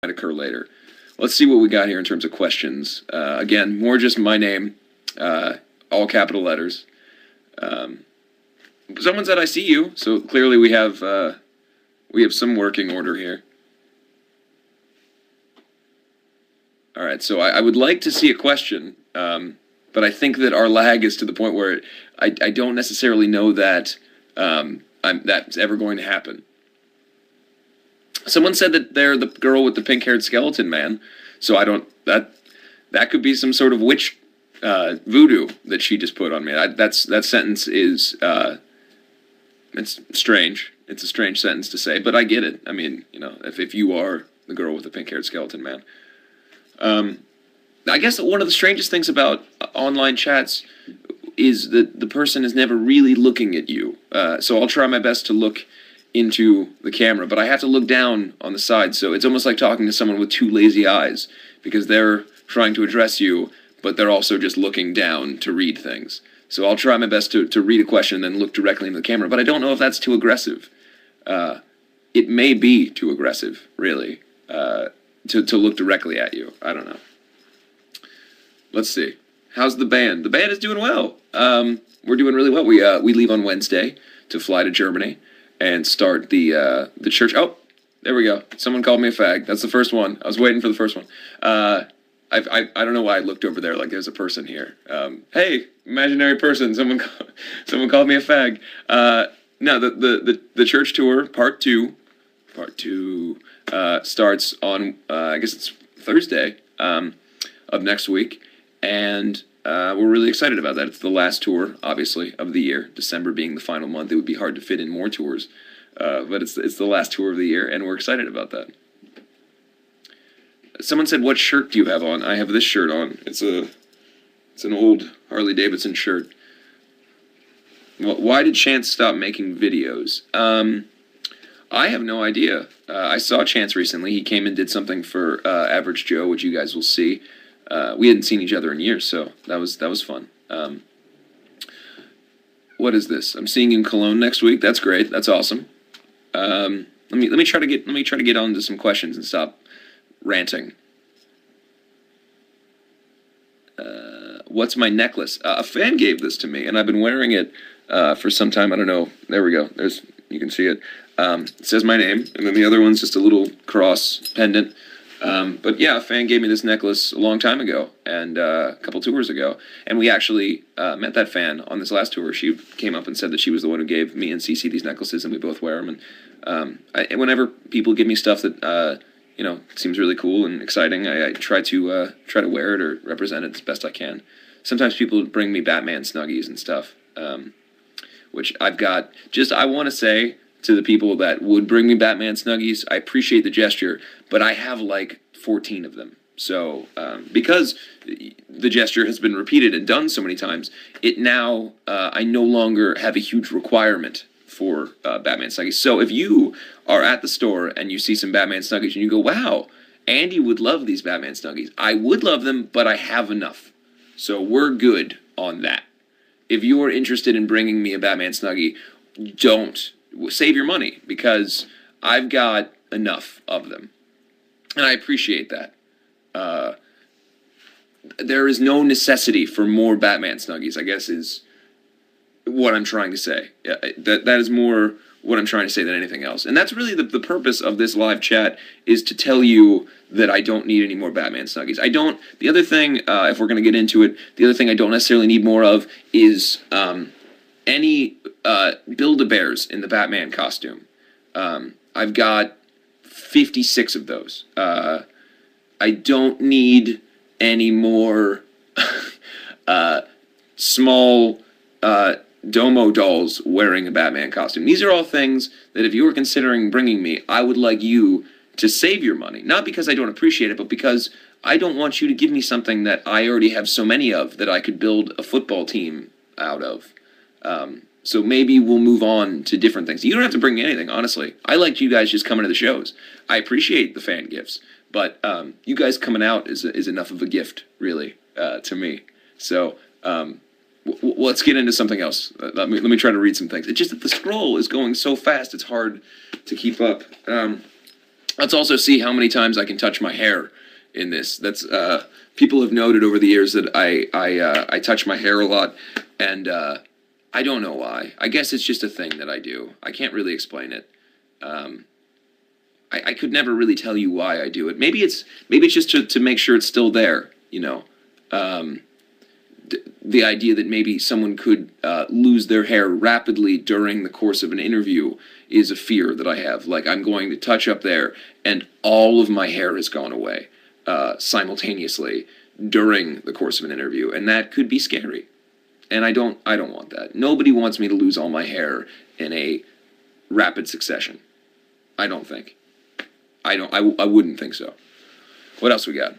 might occur later. Let's see what we got here in terms of questions. Again, more just my name, all capital letters. Someone said I see you, so clearly we have some working order here. All right, so I would like to see a question, but I think that our lag is to the point where I don't necessarily know that that's ever going to happen. Someone said that they're the girl with the pink-haired skeleton man, so I don't that could be some sort of witch voodoo that she just put on me. That sentence is it's strange. It's a strange sentence to say, but I get it. I mean, you know, if you are the girl with the pink-haired skeleton man. I guess one of the strangest things about online chats is that the person is never really looking at you. So I'll try my best to look into the camera, but I have to look down on the side, so it's almost like talking to someone with two lazy eyes, because they're trying to address you, but they're also just looking down to read things. So I'll try my best to read a question and then look directly into the camera, but I don't know if that's too aggressive. It may be too aggressive, really, to look directly at you. I don't know. Let's see. How's the band? The band is doing well. We're doing really well. We leave on Wednesday to fly to Germany and start the church. Oh, there we go. Someone called me a fag. That's the first one. I was waiting for the first one. I don't know why I looked over there like there's a person here. Hey, imaginary person. Someone called me a fag. No, the church tour part two starts on I guess it's Thursday of next week, and we're really excited about that. It's the last tour, obviously, of the year. December being the final month, it would be hard to fit in more tours, but it's the last tour of the year, and we're excited about that. Someone said, "What shirt do you have on?" I have this shirt on. It's an old Harley Davidson shirt. Why did Chance stop making videos? I have no idea. I saw Chance recently. He came and did something for Average Joe, which you guys will see. We hadn't seen each other in years, so that was fun. What is this? I'm seeing you in Cologne next week. That's great. That's awesome. Let me try to get on to some questions and stop ranting. What's my necklace? A fan gave this to me, and I've been wearing it for some time. I don't know. There we go. You can see it. It says my name, and then the other one's just a little cross pendant. But yeah, a fan gave me this necklace a long time ago, and a couple tours ago, and we actually met that fan on this last tour. She came up and said that she was the one who gave me and Cece these necklaces, and we both wear them. And whenever people give me stuff that seems really cool and exciting, I try to wear it or represent it as best I can. Sometimes people bring me Batman Snuggies and stuff, which I've got. I want to say to the people that would bring me Batman Snuggies, I appreciate the gesture, but I have like 14 of them. So because the gesture has been repeated and done so many times, I no longer have a huge requirement for Batman Snuggies. So if you are at the store and you see some Batman Snuggies and you go, wow, Andy would love these Batman Snuggies. I would love them, but I have enough. So we're good on that. If you are interested in bringing me a Batman Snuggie, don't. Save your money, because I've got enough of them. And I appreciate that. There is no necessity for more Batman Snuggies, I guess, is what I'm trying to say. That is more what I'm trying to say than anything else. And that's really the purpose of this live chat, is to tell you that I don't need any more Batman Snuggies. The other thing, if we're going to get into it, the other thing I don't necessarily need more of is any Build-A-Bears in the Batman costume. I've got 56 of those. I don't need any more small Domo dolls wearing a Batman costume. These are all things that if you were considering bringing me, I would like you to save your money. Not because I don't appreciate it, but because I don't want you to give me something that I already have so many of that I could build a football team out of. So maybe we'll move on to different things. You don't have to bring me anything, honestly. I liked you guys just coming to the shows. I appreciate the fan gifts, but you guys coming out is enough of a gift, really, to me. So let's get into something else. Let me try to read some things. It's just that the scroll is going so fast, it's hard to keep up. Let's also see how many times I can touch my hair in this. That's people have noted over the years that I touch my hair a lot, and I don't know why. I guess it's just a thing that I do. I can't really explain it. I could never really tell you why I do it. Maybe it's just to make sure it's still there. You know, the idea that maybe someone could lose their hair rapidly during the course of an interview is a fear that I have. Like, I'm going to touch up there, and all of my hair has gone away simultaneously during the course of an interview, and that could be scary. And I don't want that. Nobody wants me to lose all my hair in a rapid succession. I don't think. I wouldn't think so. What else we got?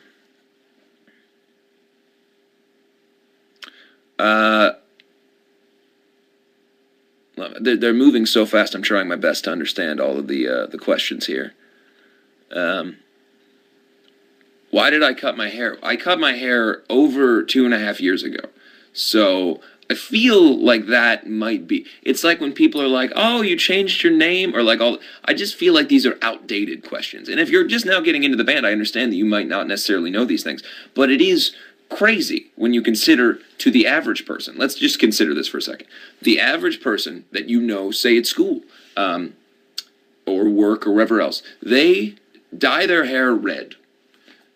They're moving so fast. I'm trying my best to understand all of the questions here. Why did I cut my hair? I cut my hair over 2.5 years ago. So I feel like that might be. It's like when people are like, "Oh, you changed your name," or like all. I just feel like these are outdated questions. And if you're just now getting into the band, I understand that you might not necessarily know these things, but it is crazy when you consider to the average person. Let's just consider this for a second. The average person that you know, say at school, or work or wherever else, they dye their hair red.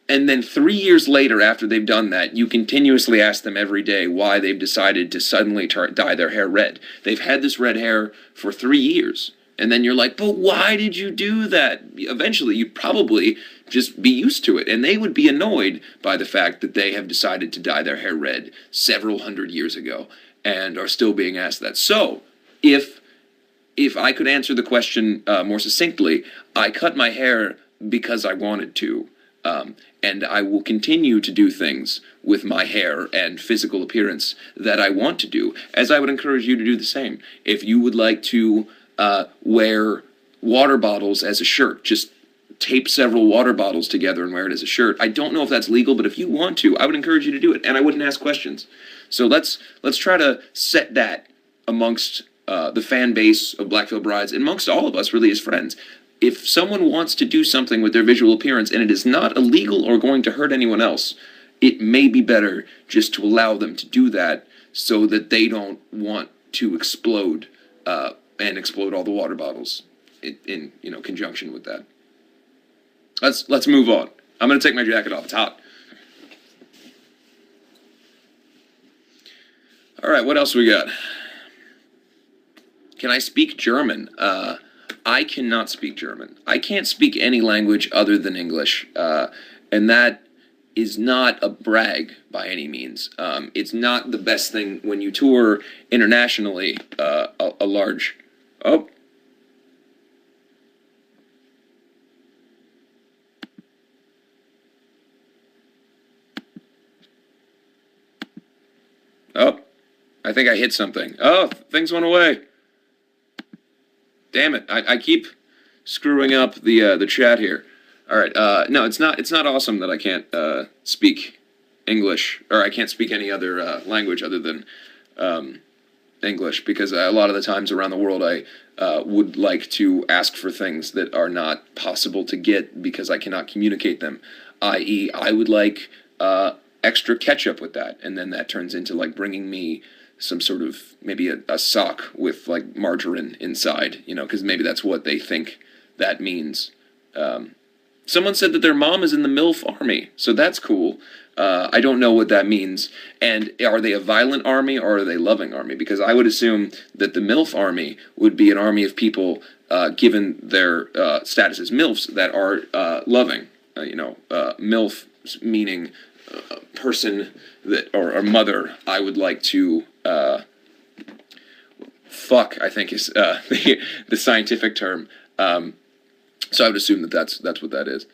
And then 3 years later, after they've done that, you continuously ask them every day why they've decided to suddenly dye their hair red. They've had this red hair for 3 years. And then you're like, but why did you do that? Eventually, you'd probably just be used to it. And they would be annoyed by the fact that they have decided to dye their hair red several hundred years ago and are still being asked that. So, if I could answer the question more succinctly, I cut my hair because I wanted to. And I will continue to do things with my hair and physical appearance that I want to do, as I would encourage you to do the same. If you would like to wear water bottles as a shirt, just tape several water bottles together and wear it as a shirt. I don't know if that's legal, but if you want to, I would encourage you to do it, and I wouldn't ask questions. So let's try to set that amongst the fan base of Blackfield Brides, and amongst all of us really as friends. If someone wants to do something with their visual appearance and it is not illegal or going to hurt anyone else, it may be better just to allow them to do that so that they don't want to explode and explode all the water bottles in conjunction with that. Let's move on. I'm going to take my jacket off. It's hot. All right, what else we got? Can I speak German? I cannot speak German. I can't speak any language other than English, and that is not a brag by any means. It's not the best thing when you tour internationally. A large... Oh. Oh. I think I hit something. Oh, things went away. Damn it! I keep screwing up the chat here. All right. No, it's not awesome that I can't speak English, or I can't speak any other language other than English, because a lot of the times around the world I would like to ask for things that are not possible to get because I cannot communicate them. I.e., I would like extra ketchup with that, and then that turns into like bringing me some sort of, maybe a sock with like margarine inside, because maybe that's what they think that means. Someone said that their mom is in the MILF army, so that's cool. I don't know what that means. And are they a violent army or are they a loving army? Because I would assume that the MILF army would be an army of people, given their status as MILFs, that are loving. MILF meaning person that, or mother. I would like to fuck, I think is the scientific term. So I would assume that that's what that is.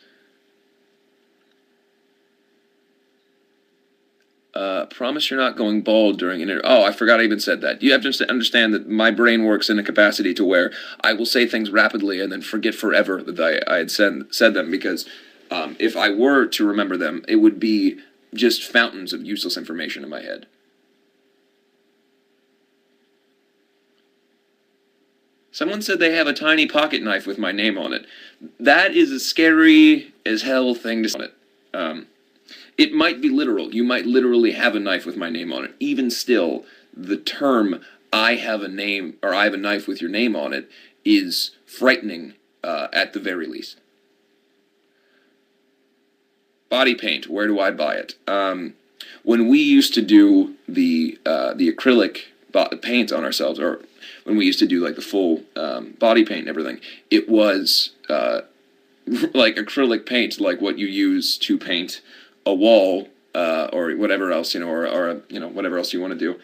Promise you're not going bald during an interview. Oh, I forgot I even said that. You have to understand that my brain works in a capacity to where I will say things rapidly and then forget forever that I had said them, because if I were to remember them, it would be just fountains of useless information in my head. Someone said they have a tiny pocket knife with my name on it. That is a scary as hell thing to say on it. It might be literal. You might literally have a knife with my name on it. Even still, the term "I have a name" or "I have a knife with your name on it" is frightening at the very least. Body paint. Where do I buy it? When we used to do the acrylic paint on ourselves, or when we used to do like the full body paint and everything, it was like acrylic paint, like what you use to paint a wall or whatever else, or whatever else you want to do.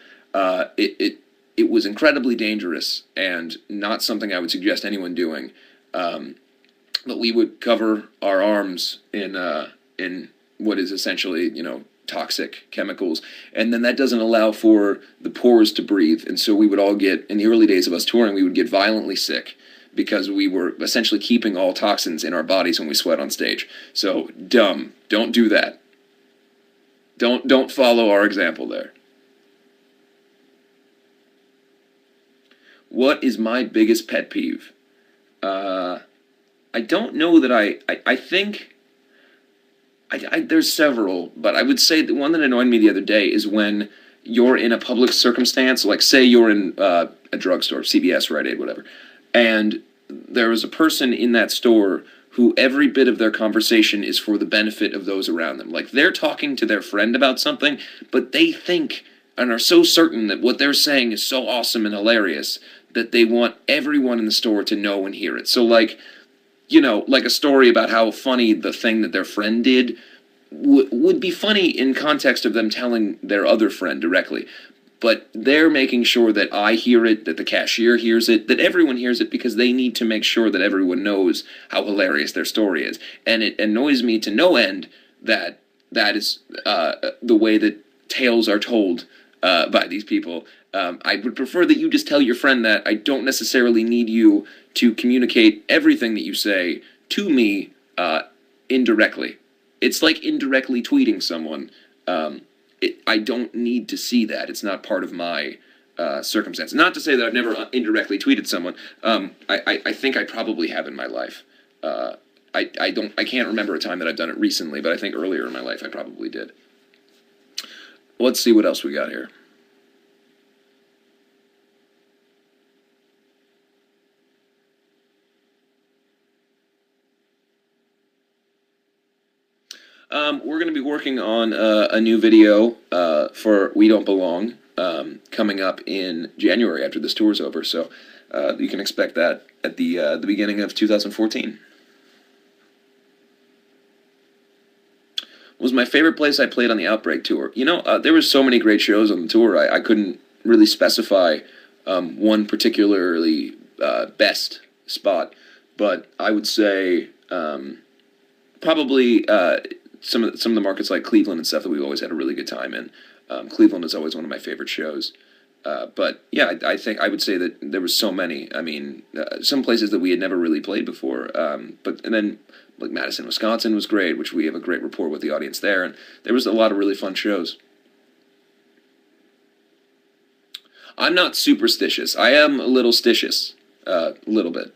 It was incredibly dangerous and not something I would suggest anyone doing. But we would cover our arms in what is essentially toxic chemicals, and then that doesn't allow for the pores to breathe, and so we would all get, in the early days of us touring, we would get violently sick because we were essentially keeping all toxins in our bodies when we sweat on stage. So dumb. Don't do that. Don't follow our example there. What is my biggest pet peeve? I don't know that I think there's several, but I would say the one that annoyed me the other day is when you're in a public circumstance, like say you're in a drugstore, CVS, Rite Aid, whatever, and there is a person in that store who every bit of their conversation is for the benefit of those around them. Like they're talking to their friend about something, but they think and are so certain that what they're saying is so awesome and hilarious that they want everyone in the store to know and hear it. So like, like a story about how funny the thing that their friend did would be funny in context of them telling their other friend directly. But they're making sure that I hear it, that the cashier hears it, that everyone hears it, because they need to make sure that everyone knows how hilarious their story is. And it annoys me to no end that that is the way that tales are told by these people. I would prefer that you just tell your friend that. I don't necessarily need you to communicate everything that you say to me indirectly. It's like indirectly tweeting someone. I don't need to see that. It's not part of my circumstance. Not to say that I've never indirectly tweeted someone. I think I probably have in my life. I can't remember a time that I've done it recently, but I think earlier in my life I probably did. Let's see what else we got here. We're going to be working on a new video for We Don't Belong coming up in January after this tour is over, so you can expect that at the beginning of 2014. What was my favorite place I played on the Outbreak tour? There were so many great shows on the tour, I couldn't really specify one particularly best spot, but I would say probably some of the markets like Cleveland and stuff that we've always had a really good time in. Cleveland is always one of my favorite shows. But yeah, I think I would say that there was so many. I mean, some places that we had never really played before. And then like Madison, Wisconsin was great, which we have a great rapport with the audience there. And there was a lot of really fun shows. I'm not superstitious. I am a little stitious, a little bit.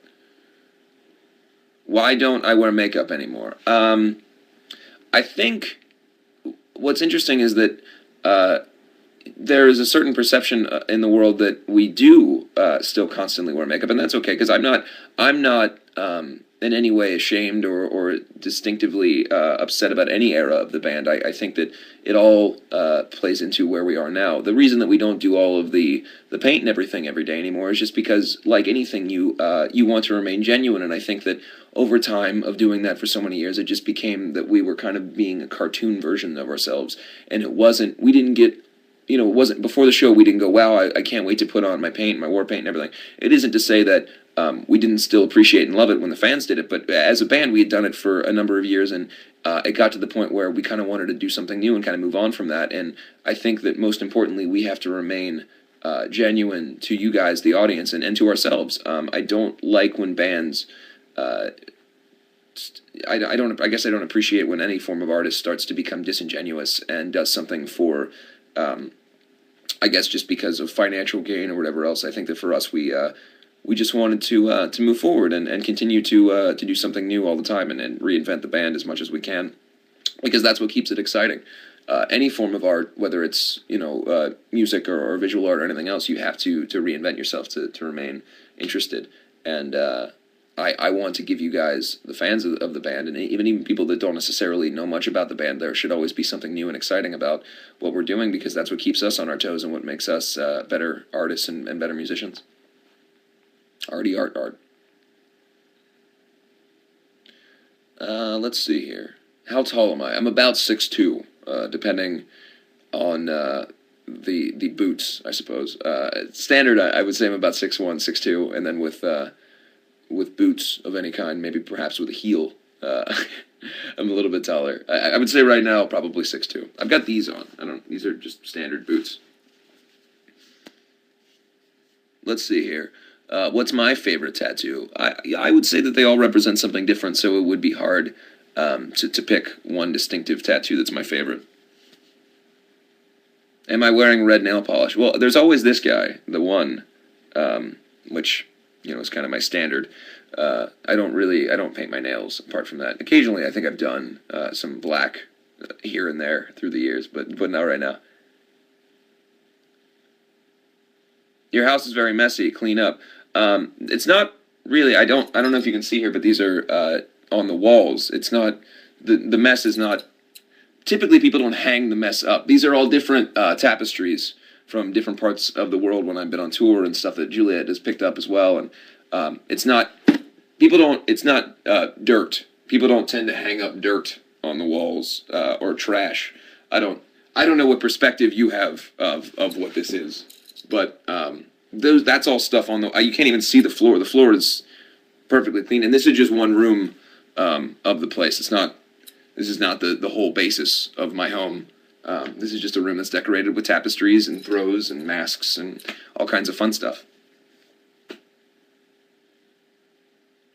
Why don't I wear makeup anymore? I think what's interesting is that there is a certain perception in the world that we do still constantly wear makeup, and that's okay, because I'm not in any way ashamed or distinctively upset about any era of the band. I think that it all plays into where we are now. The reason that we don't do all of the paint and everything every day anymore is just because, like anything, you want to remain genuine, and I think that over time of doing that for so many years, it just became that we were kind of being a cartoon version of ourselves, and it wasn't before the show we didn't go, wow, I can't wait to put on my paint, my war paint and everything. It isn't to say that we didn't still appreciate and love it when the fans did it, but as a band we had done it for a number of years, and it got to the point where we kind of wanted to do something new and kind of move on from that. And I think that most importantly we have to remain genuine to you guys, the audience, and to ourselves. I don't like when bands I guess I don't appreciate when any form of artist starts to become disingenuous and does something for I guess just because of financial gain or whatever else. I think that for us, we we just wanted to move forward and continue to do something new all the time and reinvent the band as much as we can, because that's what keeps it exciting. Any form of art, whether it's music or visual art or anything else, you have to reinvent yourself to remain interested. And I want to give you guys, the fans of the band, and even people that don't necessarily know much about the band, there should always be something new and exciting about what we're doing, because that's what keeps us on our toes and what makes us better artists and better musicians. Arty art. Let's see here. How tall am I? I'm about 6'2", depending on the boots, I suppose. Standard, I would say I'm about 6'1", 6'2", and then with boots of any kind, maybe perhaps with a heel, I'm a little bit taller. I would say right now probably 6'2". I've got these on. These are just standard boots. Let's see here. What's my favorite tattoo? I would say that they all represent something different, so it would be hard to pick one distinctive tattoo that's my favorite. Am I wearing red nail polish? Well, there's always this guy, the one, which is kind of my standard. I don't paint my nails apart from that. Occasionally, I think I've done some black here and there through the years, but not right now. Your house is very messy. Clean up. It's not really. I don't know if you can see here, but these are on the walls. It's not the mess is not. Typically, people don't hang the mess up. These are all different tapestries from different parts of the world when I've been on tour and stuff that Juliet has picked up as well. And it's not. People don't. It's not dirt. People don't tend to hang up dirt on the walls or trash. I don't know what perspective you have of what this is. But that's all stuff on the. You can't even see the floor. The floor is perfectly clean, and this is just one room of the place. This is not the whole basis of my home. This is just a room that's decorated with tapestries and throws and masks and all kinds of fun stuff.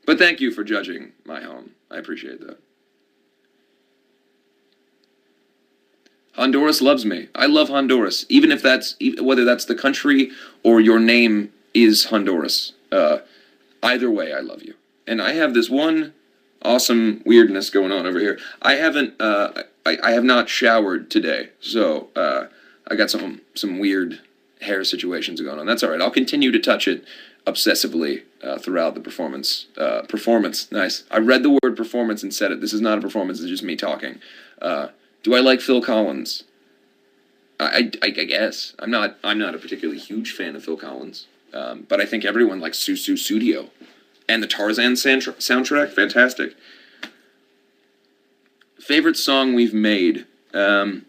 But thank you for judging my home. I appreciate that. Honduras loves me. I love Honduras, even if whether that's the country or your name is Honduras. Either way, I love you. And I have this one awesome weirdness going on over here. I have not showered today, so I got some weird hair situations going on. That's all right. I'll continue to touch it obsessively throughout the performance. Performance, nice. I read the word performance and said it. This is not a performance. It's just me talking. Do I like Phil Collins? I guess I'm not a particularly huge fan of Phil Collins, but I think everyone likes Susu Studio, and the Tarzan soundtrack, fantastic. Favorite song we've made? I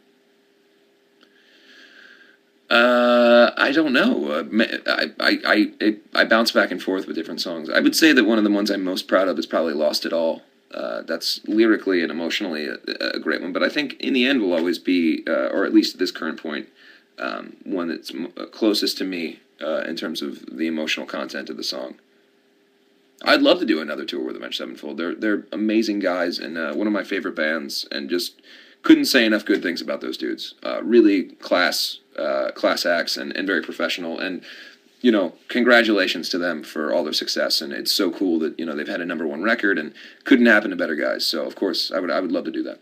don't know. I bounce back and forth with different songs. I would say that one of the ones I'm most proud of is probably Lost It All. That's lyrically and emotionally a great one, but I think in the end will always be, or at least at this current point, one that's closest to me in terms of the emotional content of the song. I'd love to do another tour with Avenged Sevenfold. They're amazing guys and one of my favorite bands, and just couldn't say enough good things about those dudes. Really class acts and very professional, and congratulations to them for all their success, and it's so cool that they've had a #1 record, and couldn't happen to better guys. So of course I would love to do that.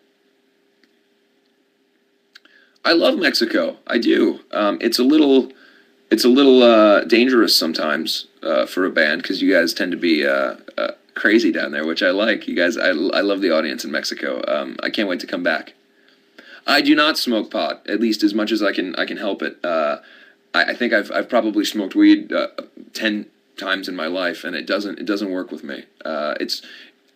I love Mexico. I do. It's a little dangerous sometimes for a band, because you guys tend to be crazy down there, which I like. You guys, I love the audience in Mexico. I can't wait to come back. I do not smoke pot, at least as much as I can help it. I think I've probably smoked weed 10 times in my life, and it doesn't work with me.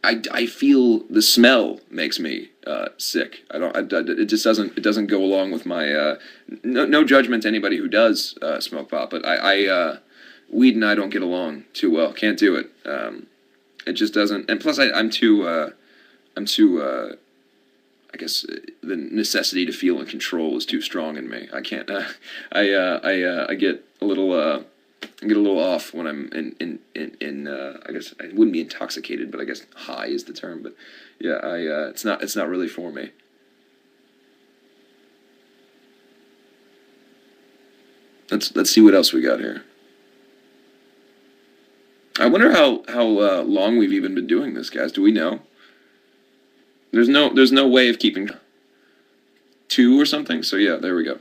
I feel the smell makes me sick. It just doesn't go along with my no judgment to anybody who does smoke pot, but weed and I don't get along too well. Can't do it. It just doesn't. And plus I'm too I guess the necessity to feel in control is too strong in me. I can't. I get a little off when I'm in. I guess I wouldn't be intoxicated, but I guess high is the term. But yeah, it's not really for me. Let's see what else we got here. I wonder how long we've even been doing this, guys. Do we know? There's no way of keeping two or something. So yeah, there we go.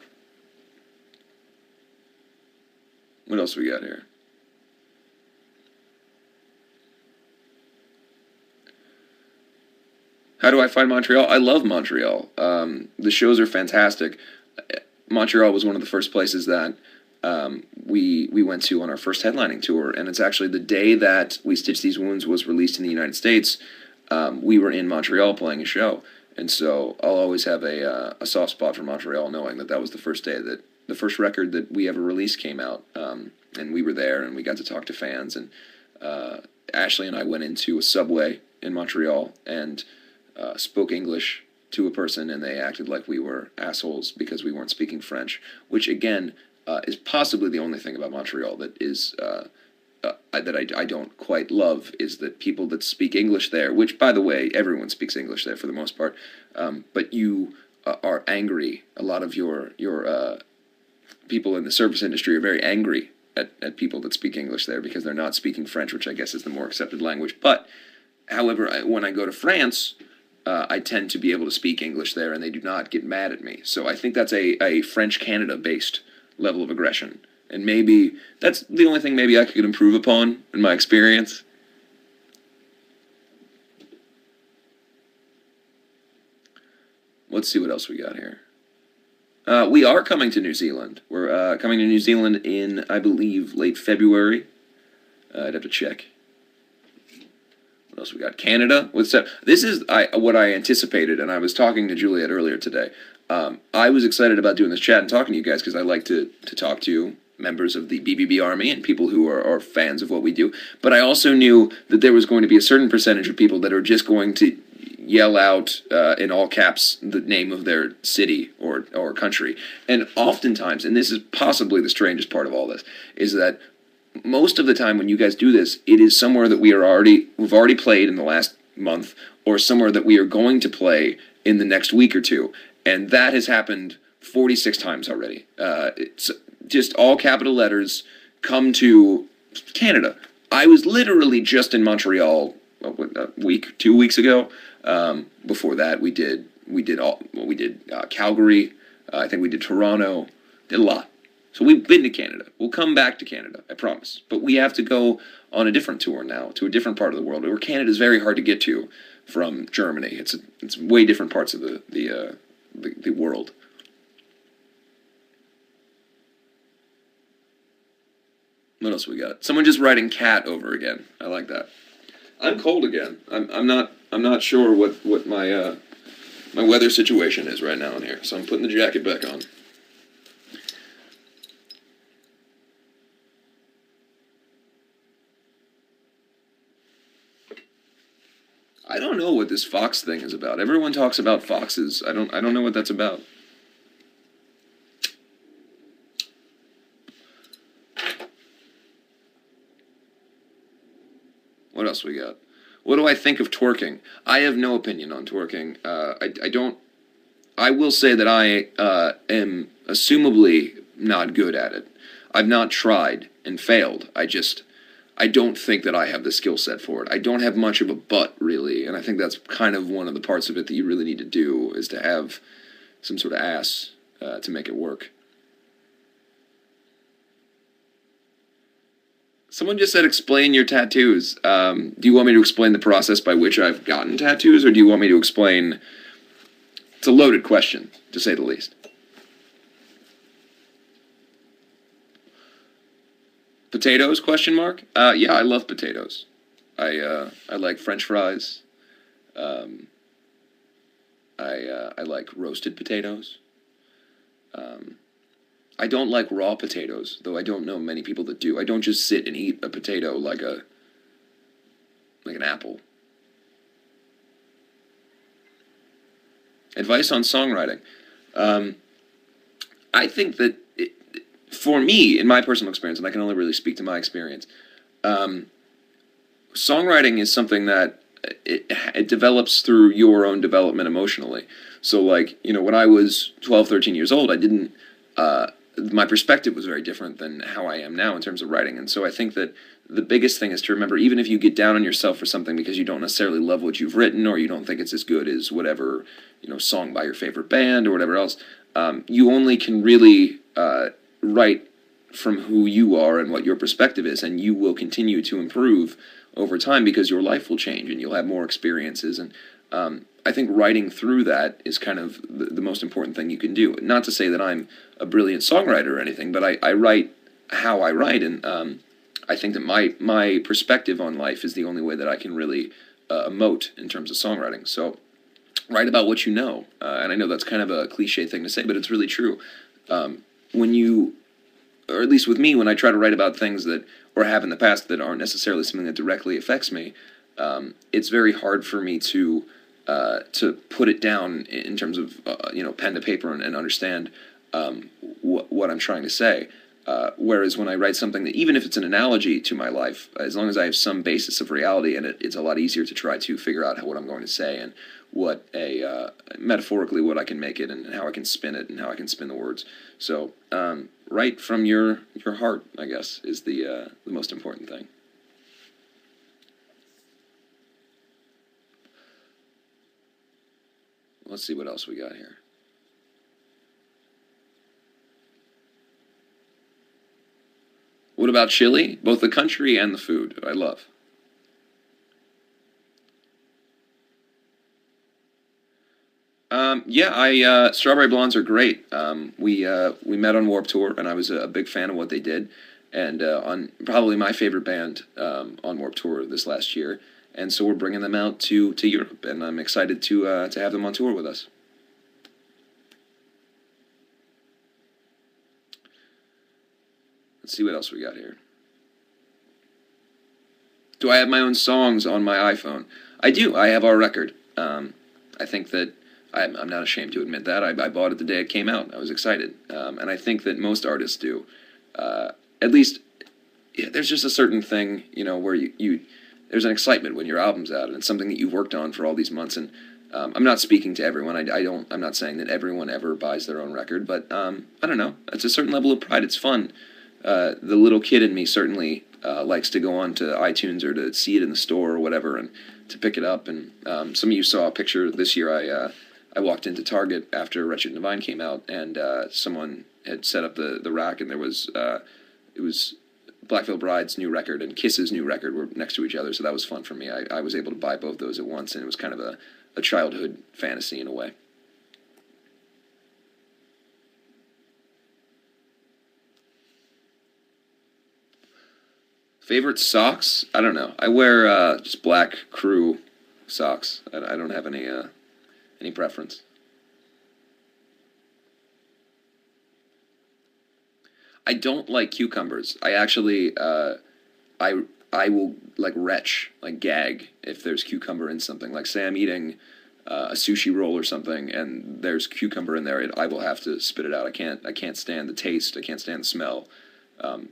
What else we got here? How do I find Montreal? I love Montreal. The shows are fantastic. Montreal was one of the first places that we went to on our first headlining tour, and it's actually the day that We Stitch These Wounds was released in the United States. We were in Montreal playing a show, and so I'll always have a soft spot for Montreal, knowing that that was the first day that the first record that we ever released came out, and we were there, and we got to talk to fans, and Ashley and I went into a Subway in Montreal and spoke English to a person, and they acted like we were assholes because we weren't speaking French, which again is possibly the only thing about Montreal that is that I don't quite love, is that people that speak English there, which by the way everyone speaks English there for the most part, but you are angry. A lot of your people in the service industry are very angry at people that speak English there because they're not speaking French, which I guess is the more accepted language. But however, when I go to France, I tend to be able to speak English there, and they do not get mad at me. So I think that's a French-Canada-based level of aggression. And maybe that's the only thing maybe I could improve upon in my experience. Let's see what else we got here. We are coming to New Zealand. We're coming to New Zealand in, I believe, late February. I'd have to check. What else we got? Canada. This is what I anticipated, and I was talking to Juliet earlier today. I was excited about doing this chat and talking to you guys because I like to talk to members of the BBB Army and people who are fans of what we do. But I also knew that there was going to be a certain percentage of people that are just going to yell out in all caps the name of their city or country. And oftentimes, and this is possibly the strangest part of all this, is that most of the time when you guys do this, it is somewhere that we've already played in the last month, or somewhere that we are going to play in the next week or two. And that has happened 46 times already. It's just all capital letters, come to Canada. I was literally just in Montreal a week, 2 weeks ago. Before that, we did Calgary. I think we did Toronto. Did a lot. So we've been to Canada. We'll come back to Canada, I promise. But we have to go on a different tour now, to a different part of the world, where Canada is very hard to get to from Germany. It's way different parts of the world. What else we got? Someone just writing cat over again. I like that. I'm cold again. I'm not sure what my my weather situation is right now in here, so I'm putting the jacket back on. I don't know what this fox thing is about. Everyone talks about foxes. I don't know what that's about. What else we got? What do I think of twerking? I have no opinion on twerking. I don't. I will say that I am assumably not good at it. I've not tried and failed. I don't think that I have the skill set for it. I don't have much of a butt, really, and I think that's kind of one of the parts of it that you really need to do, is to have some sort of ass to make it work. Someone just said, explain your tattoos. Do you want me to explain the process by which I've gotten tattoos, or do you want me to explain... It's a loaded question, to say the least. Potatoes, question mark? Yeah, I love potatoes. I like French fries. I like roasted potatoes. I don't like raw potatoes, though I don't know many people that do. I don't just sit and eat a potato like an apple. Advice on songwriting. I think that for me, in my personal experience, and I can only really speak to my experience, songwriting is something that it develops through your own development emotionally. So, like, when I was 12, 13 years old, I didn't my perspective was very different than how I am now in terms of writing. And so I think that the biggest thing is to remember, even if you get down on yourself for something because you don't necessarily love what you've written, or you don't think it's as good as whatever, song by your favorite band or whatever else, you only can really write from who you are and what your perspective is, and you will continue to improve over time because your life will change and you'll have more experiences. And I think writing through that is kind of the most important thing you can do. Not to say that I'm a brilliant songwriter or anything, but I write how I write, and I think that my perspective on life is the only way that I can really emote in terms of songwriting. So write about what you know, and I know that's kind of a cliche thing to say, but it's really true. When you, or at least with me, when I try to write about things that, or have in the past, that aren't necessarily something that directly affects me, it's very hard for me to put it down in terms of pen to paper and understand what I'm trying to say. Whereas when I write something that, even if it's an analogy to my life, as long as I have some basis of reality in it, it's a lot easier to try to figure out what I'm going to say, and what metaphorically what I can make it, and how I can spin it, and how I can spin the words. So write from your heart, I guess, is the most important thing. Let's see what else we got here. What about chili? Both the country and the food, I love. Yeah, Strawberry Blondes are great. We met on Warped Tour, and I was a big fan of what they did, and on probably my favorite band on Warped Tour this last year. And so we're bringing them out to Europe, and I'm excited to have them on tour with us. Let's see what else we got here. Do I have my own songs on my iPhone? I do. I have our record. I think that I'm not ashamed to admit that. I bought it the day it came out. I was excited. And I think that most artists do. At least, yeah, there's just a certain thing, where there's an excitement when your album's out, and it's something that you've worked on for all these months. And I'm not speaking to everyone. I'm not saying that everyone ever buys their own record, but I don't know. It's a certain level of pride. It's fun. The little kid in me certainly likes to go on to iTunes or to see it in the store or whatever, and to pick it up. And some of you saw a picture this year. I walked into Target after Wretched and Divine came out, and someone had set up the rack, and there was it was Black Veil Bride's new record and Kiss's new record were next to each other, so that was fun for me. I was able to buy both those at once, and it was kind of a childhood fantasy in a way. Favorite socks? I don't know. I wear just black crew socks. I don't have any preference. I don't like cucumbers. I actually I will like retch, like gag, if there's cucumber in something. Like say I'm eating a sushi roll or something, and there's cucumber in there. I will have to spit it out. I can't stand the taste. I can't stand the smell.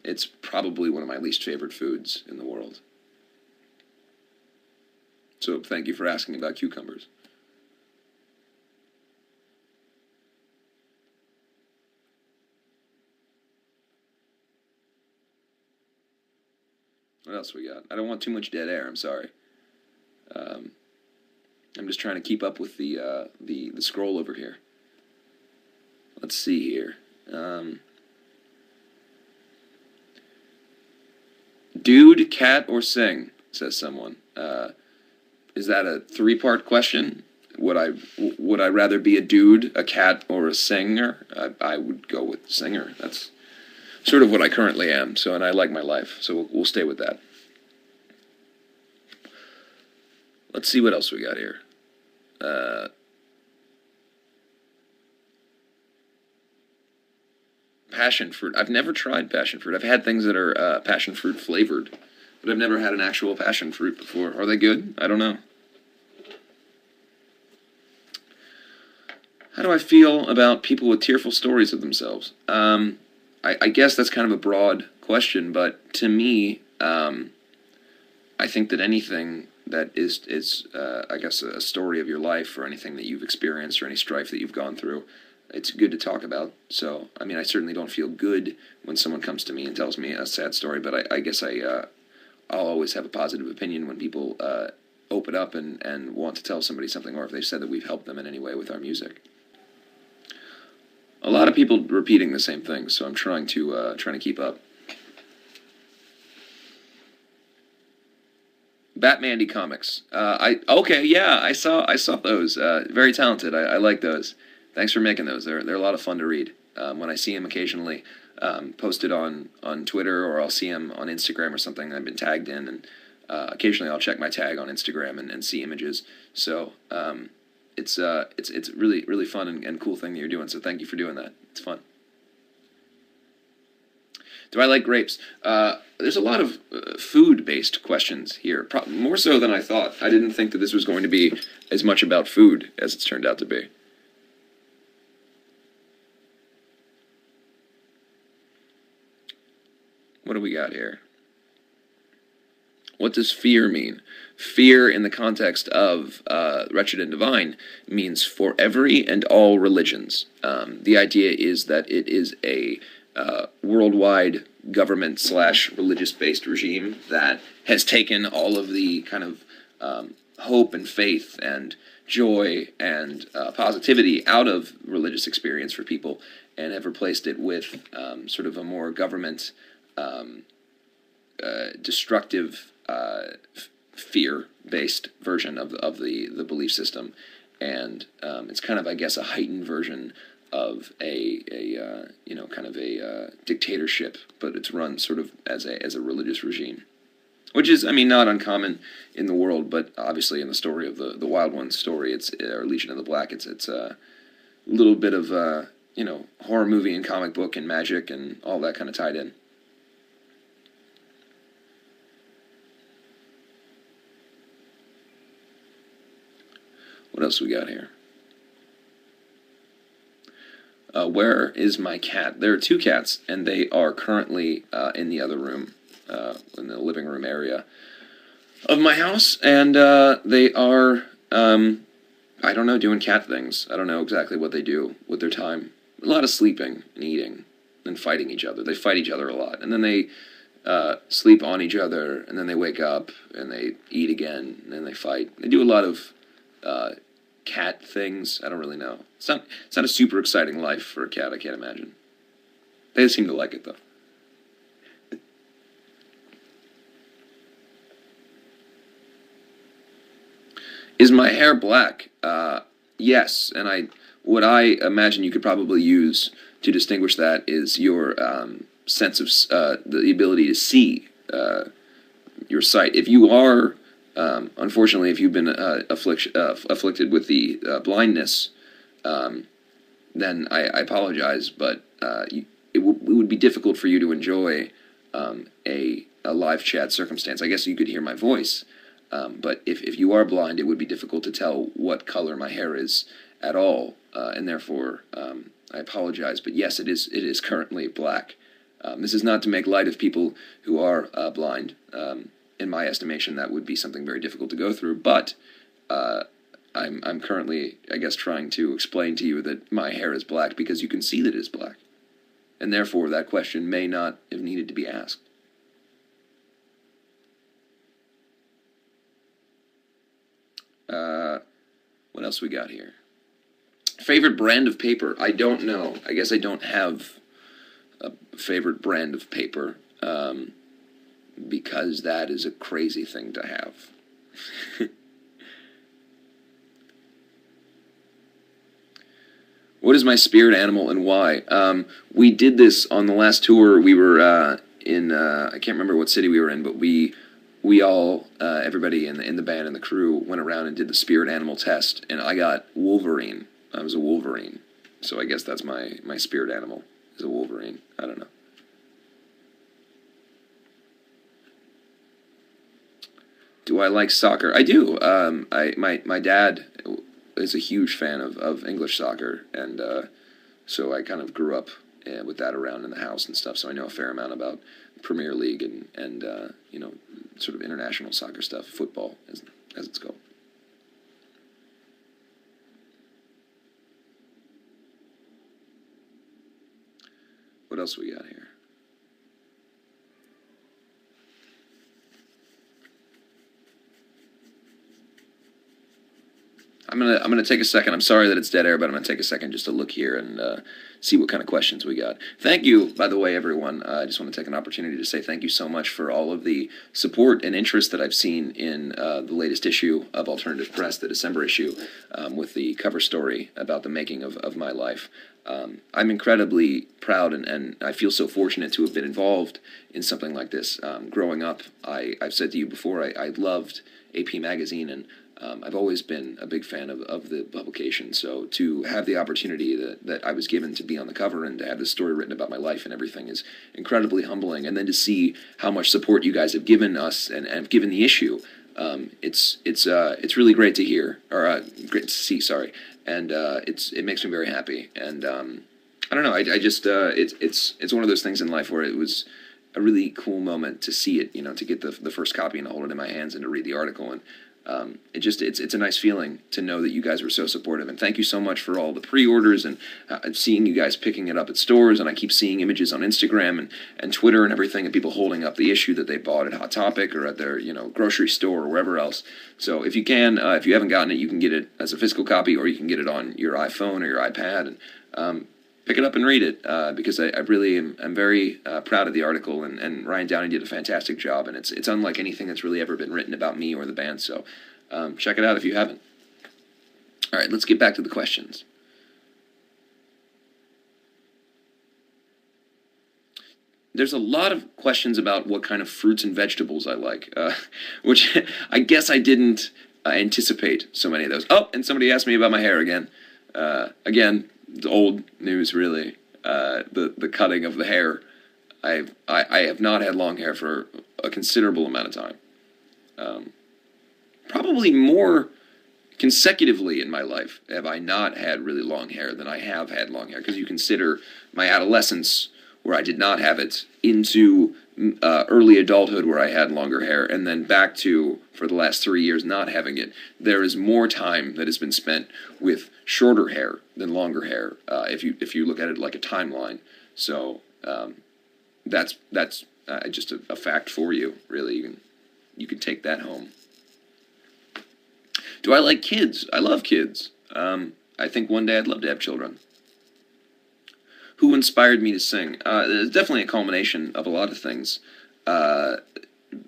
It's probably one of my least favorite foods in the world. So thank you for asking about cucumbers. What else we got? I don't want too much dead air. I'm sorry. Um, I'm just trying to keep up with the scroll over here. Let's see here. Dude, cat, or sing? Says someone. Is that a three-part question? Would I rather be a dude, a cat, or a singer? I would go with singer. That's sort of what I currently am. So, and I like my life. So we'll stay with that. Let's see what else we got here. Passion fruit. I've never tried passion fruit. I've had things that are passion fruit flavored, but I've never had an actual passion fruit before. Are they good? I don't know. How do I feel about people with tearful stories of themselves? I guess that's kind of a broad question, but to me, I think that anything that is I guess, a story of your life, or anything that you've experienced, or any strife that you've gone through, it's good to talk about. So, I mean, I certainly don't feel good when someone comes to me and tells me a sad story, but I guess I'll always have a positive opinion when people open up and want to tell somebody something, or if they said that we've helped them in any way with our music. A lot of people repeating the same thing, so I'm trying to keep up. Batmandy comics. I saw those. Very talented. I like those. Thanks for making those. They're a lot of fun to read. When I see them occasionally posted on Twitter, or I'll see them on Instagram or something I've been tagged in, and occasionally I'll check my tag on Instagram and see images. So it's really fun and cool thing that you're doing. So thank you for doing that. It's fun. Do I like grapes? There's a lot of food-based questions here, more so than I thought. I didn't think that this was going to be as much about food as it's turned out to be. What do we got here? What does fear mean? Fear, in the context of Wretched and Divine, means for every and all religions. The idea is that it is a worldwide government / religious-based regime that has taken all of the kind of hope and faith and joy and positivity out of religious experience for people, and have replaced it with sort of a more government destructive fear-based version of the belief system. And it's kind of, I guess, a heightened version of a dictatorship, but it's run sort of as a religious regime, which is, I mean, not uncommon in the world, but obviously in the story of the Wild Ones story, or Legion of the Black, it's a little bit of horror movie and comic book and magic and all that kind of tied in. What else we got here? Where is my cat? There are 2 cats, and they are currently in the other room, in the living room area of my house, and they are, I don't know, doing cat things. I don't know exactly what they do with their time. A lot of sleeping and eating and fighting each other. They fight each other a lot, and then they sleep on each other, and then they wake up, and they eat again, and then they fight. They do a lot of cat things. I don't really know. It's not a super exciting life for a cat, I can't imagine. They seem to like it, though. Is my hair black? Yes, and what I imagine you could probably use to distinguish that is your sense of the ability to see your sight. If you are, unfortunately, if you've been afflicted with the blindness, then I apologize, but it would be difficult for you to enjoy a live chat circumstance. I guess you could hear my voice, but if you are blind, it would be difficult to tell what color my hair is at all, and therefore I apologize. But yes, it is currently black. This is not to make light of people who are blind. In my estimation, that would be something very difficult to go through. But I'm currently, I guess, trying to explain to you that my hair is black because you can see that it is black, and therefore that question may not have needed to be asked. What else we got here? Favorite brand of paper? I don't know. I guess I don't have a favorite brand of paper, because that is a crazy thing to have. What is my spirit animal and why? We did this on the last tour. We were in, I can't remember what city we were in, but we all, everybody in the band and the crew went around and did the spirit animal test, and I got Wolverine. I was a Wolverine. So I guess that's my spirit animal, is a Wolverine. I don't know. Do I like soccer? I do. My dad is a huge fan of English soccer, and so I kind of grew up with that around in the house and stuff. So I know a fair amount about Premier League and sort of international soccer stuff, football as it's called. What else we got here? I'm gonna take a second. I'm sorry that it's dead air, but I'm gonna take a second just to look here and see what kind of questions we got. Thank you, by the way, everyone. I just want to take an opportunity to say thank you so much for all of the support and interest that I've seen in the latest issue of Alternative Press, the December issue, with the cover story about the making of my life. I'm incredibly proud, and I feel so fortunate to have been involved in something like this. Growing up, I've said to you before, I loved AP Magazine, and I've always been a big fan of the publication. So to have the opportunity that I was given to be on the cover and to have this story written about my life and everything is incredibly humbling. And then to see how much support you guys have given us and have given the issue, it's really great to hear, or great to see. Sorry, and it makes me very happy. And I don't know. I just it's one of those things in life where it was a really cool moment to see it. To get the first copy and to hold it in my hands and to read the article. And it's a nice feeling to know that you guys were so supportive, and thank you so much for all the pre-orders and seeing you guys picking it up at stores. And I keep seeing images on Instagram and Twitter and everything of people holding up the issue that they bought at Hot Topic or at their grocery store or wherever else. So if you can, if you haven't gotten it, you can get it as a physical copy, or you can get it on your iPhone or your iPad and pick it up and read it, because I really am very proud of the article, and Ryan Downey did a fantastic job, and it's unlike anything that's really ever been written about me or the band, so check it out if you haven't. All right, let's get back to the questions. There's a lot of questions about what kind of fruits and vegetables I like, which I guess I didn't anticipate so many of those. Oh, and somebody asked me about my hair again. Again, it's old news, really. The cutting of the hair. I have not had long hair for a considerable amount of time. Probably more consecutively in my life have I not had really long hair than I have had long hair, because you consider my adolescence, where I did not have it, into early adulthood, where I had longer hair, and then back to, for the last 3 years, not having it. There is more time that has been spent with shorter hair than longer hair, if you look at it like a timeline. So that's just a fact for you, really. You can take that home. Do I like kids? I love kids. I think one day I'd love to have children. Who inspired me to sing? It's definitely a culmination of a lot of things.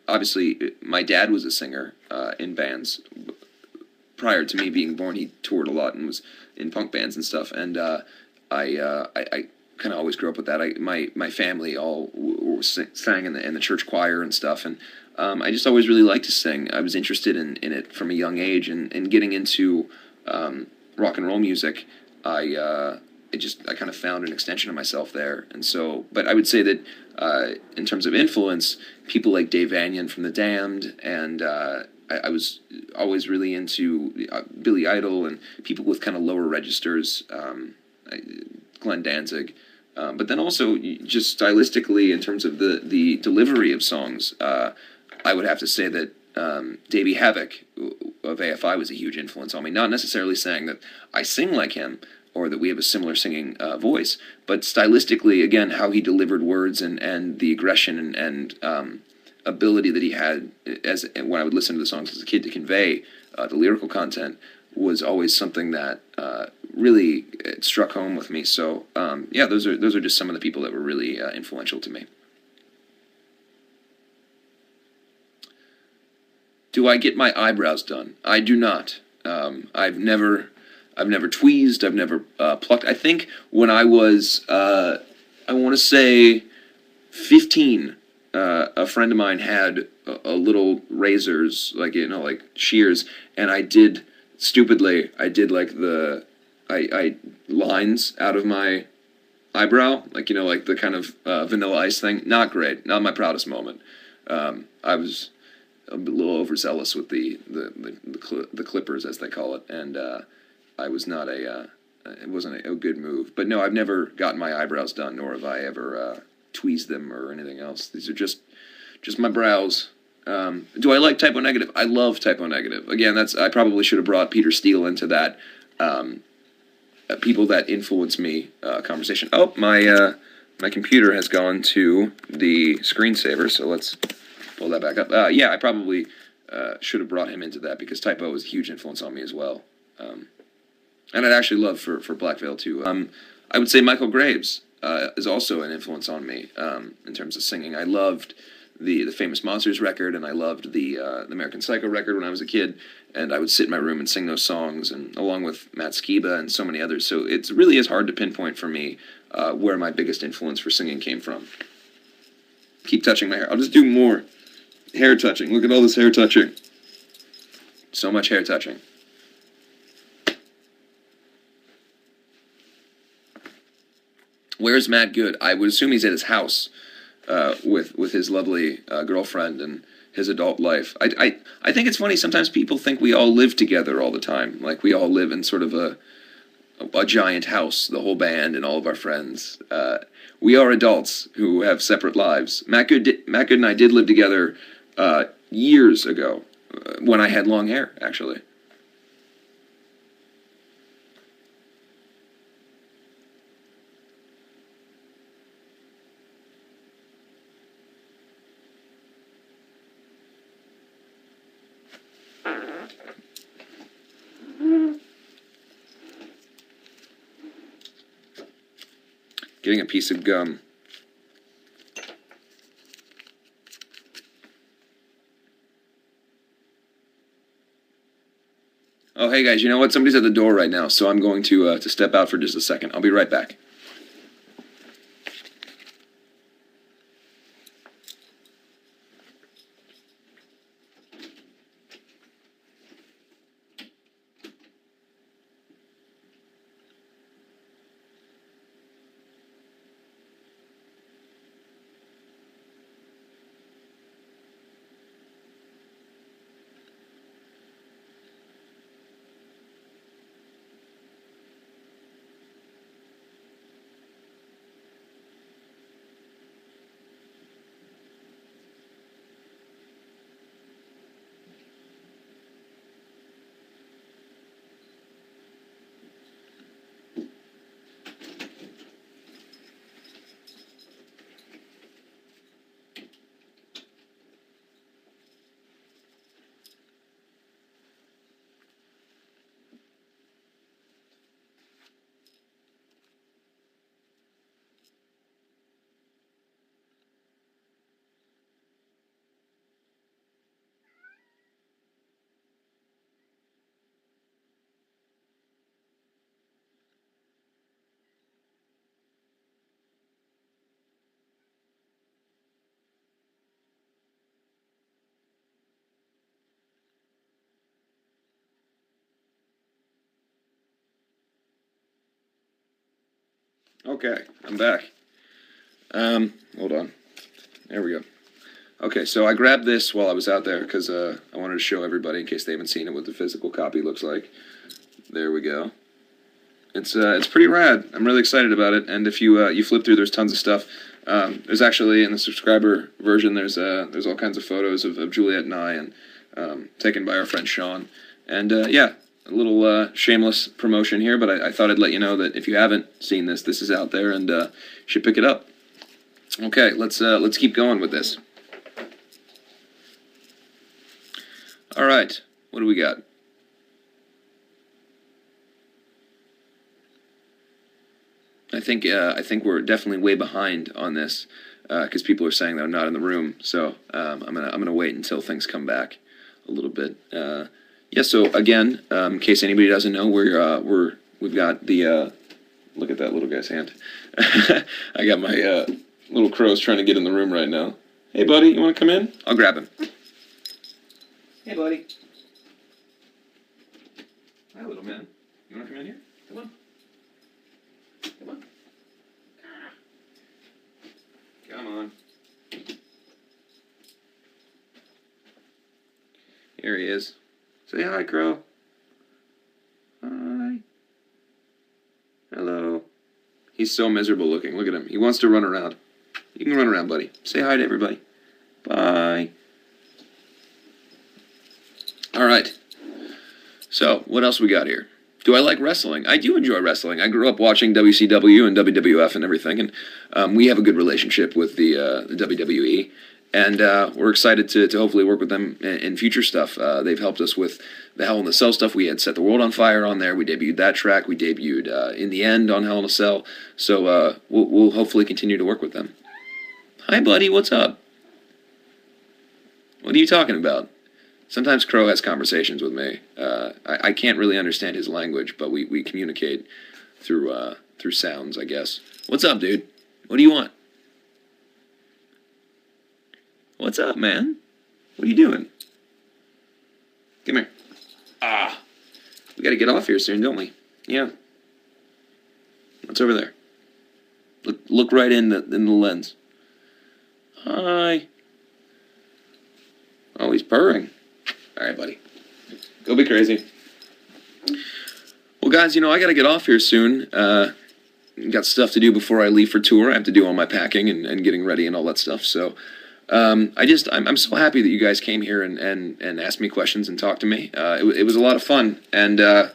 Obviously, my dad was a singer in bands. Prior to me being born, he toured a lot and was in punk bands and stuff. And I kind of always grew up with that. My family all sang in the church choir and stuff. And I just always really liked to sing. I was interested in it from a young age, and getting into rock and roll music. I kind of found an extension of myself there. And so, but I would say that in terms of influence, people like Dave Vanian from The Damned, and I was always really into Billy Idol and people with kind of lower registers, Glenn Danzig. But then also just stylistically, in terms of the delivery of songs, I would have to say that Davey Havok of AFI was a huge influence on me. Not necessarily saying that I sing like him or that we have a similar singing voice, but stylistically, again, how he delivered words and the aggression and ability that he had when I would listen to the songs as a kid to convey the lyrical content was always something that really struck home with me. So yeah, those are just some of the people that were really influential to me. Do I get my eyebrows done? I do not. I've never tweezed. I've never plucked. I think when I was, I want to say 15, a friend of mine had a little razors, like shears, and I did like I lines out of my eyebrow, like the kind of Vanilla Ice thing. Not great. Not my proudest moment. I was a little overzealous with the clippers, as they call it, and I was not it wasn't a good move. But no, I've never gotten my eyebrows done, nor have I ever tweezed them or anything else. These are just my brows. Do I like typo negative? I love typo negative. Again, I probably should have brought Peter Steele into that people that influence me conversation. Oh, my my computer has gone to the screensaver, so let's pull that back up. Yeah, I probably should have brought him into that because Typo was a huge influence on me as well. And I'd actually love for Black Veil to. I would say Michael Graves is also an influence on me in terms of singing. I loved the Famous Monsters record, and I loved the American Psycho record when I was a kid, and I would sit in my room and sing those songs, and along with Matt Skiba and so many others. So it really is hard to pinpoint for me where my biggest influence for singing came from. Keep touching my hair. I'll just do more hair touching. Look at all this hair touching. So much hair touching. Where's Matt Good? I would assume he's at his house with his lovely girlfriend and his adult life. I think it's funny, sometimes people think we all live together all the time. Like we all live in sort of a giant house, the whole band and all of our friends. We are adults who have separate lives. Matt Good and I did live together years ago when I had long hair, actually. Getting a piece of gum. Oh, hey guys, you know what? Somebody's at the door right now, so I'm going to step out for just a second. I'll be right back. Okay, I'm back. Hold on. There we go. Okay, so I grabbed this while I was out there because I wanted to show everybody in case they haven't seen it what the physical copy looks like. There we go. It's pretty rad. I'm really excited about it. And if you flip through, there's tons of stuff. There's actually in the subscriber version, there's all kinds of photos of Juliet and I, and taken by our friend Sean. And yeah, a little shameless promotion here, but I thought I'd let you know that if you haven't seen this, this is out there, and you should pick it up. Okay, let's keep going with this. All right, what do we got? I think we're definitely way behind on this because people are saying that I'm not in the room. So I'm gonna wait until things come back a little bit. Yeah. So again, in case anybody doesn't know, we've got the look at that little guy's hand. I got my little crows trying to get in the room right now. Hey, buddy, you want to come in? I'll grab him. Hey, buddy. Hi, little man. You want to come in here? Come on. Come on. Come on. Here he is. Say hi, Crow. Hi. Hello. He's so miserable looking. Look at him. He wants to run around. You can run around, buddy. Say hi to everybody. Bye. All right. So, what else we got here? Do I like wrestling? I do enjoy wrestling. I grew up watching WCW and WWF and everything, and we have a good relationship with the WWE, and we're excited to hopefully work with them in future stuff. They've helped us with the Hell in a Cell stuff. We had Set the World on Fire on there. We debuted that track. We debuted In the End on Hell in a Cell. So we'll hopefully continue to work with them. Hi, buddy. What's up? What are you talking about? Sometimes Crow has conversations with me. I can't really understand his language, but we communicate through sounds, I guess. What's up, dude? What do you want? What's up, man? What are you doing? Come here. Ah. We gotta get off here soon, don't we? Yeah. What's over there? Look right in the lens. Hi. Oh, he's purring. All right, buddy. Go be crazy. Well, guys, I got to get off here soon. Got stuff to do before I leave for tour. I have to do all my packing and getting ready and all that stuff. So I'm so happy that you guys came here and asked me questions and talked to me. It was a lot of fun. And I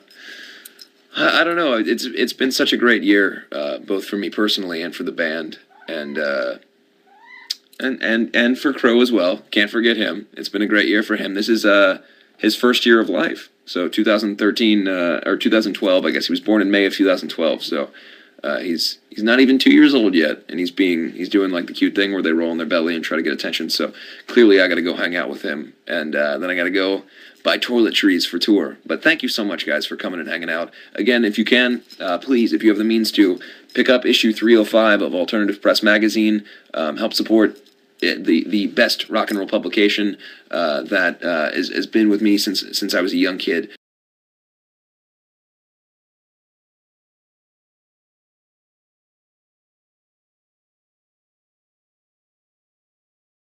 don't know. It's been such a great year, both for me personally and for the band. And for Crow as well. Can't forget him. It's been a great year for him. This is his first year of life. So 2013 or 2012, I guess. He was born in May of 2012. So he's not even 2 years old yet, and he's doing like the cute thing where they roll on their belly and try to get attention. So clearly, I got to go hang out with him, and then I got to go buy toiletries for tour. But thank you so much, guys, for coming and hanging out. Again, if you can, please, if you have the means to, pick up issue 305 of Alternative Press Magazine. Help support the best rock and roll publication that has been with me since I was a young kid.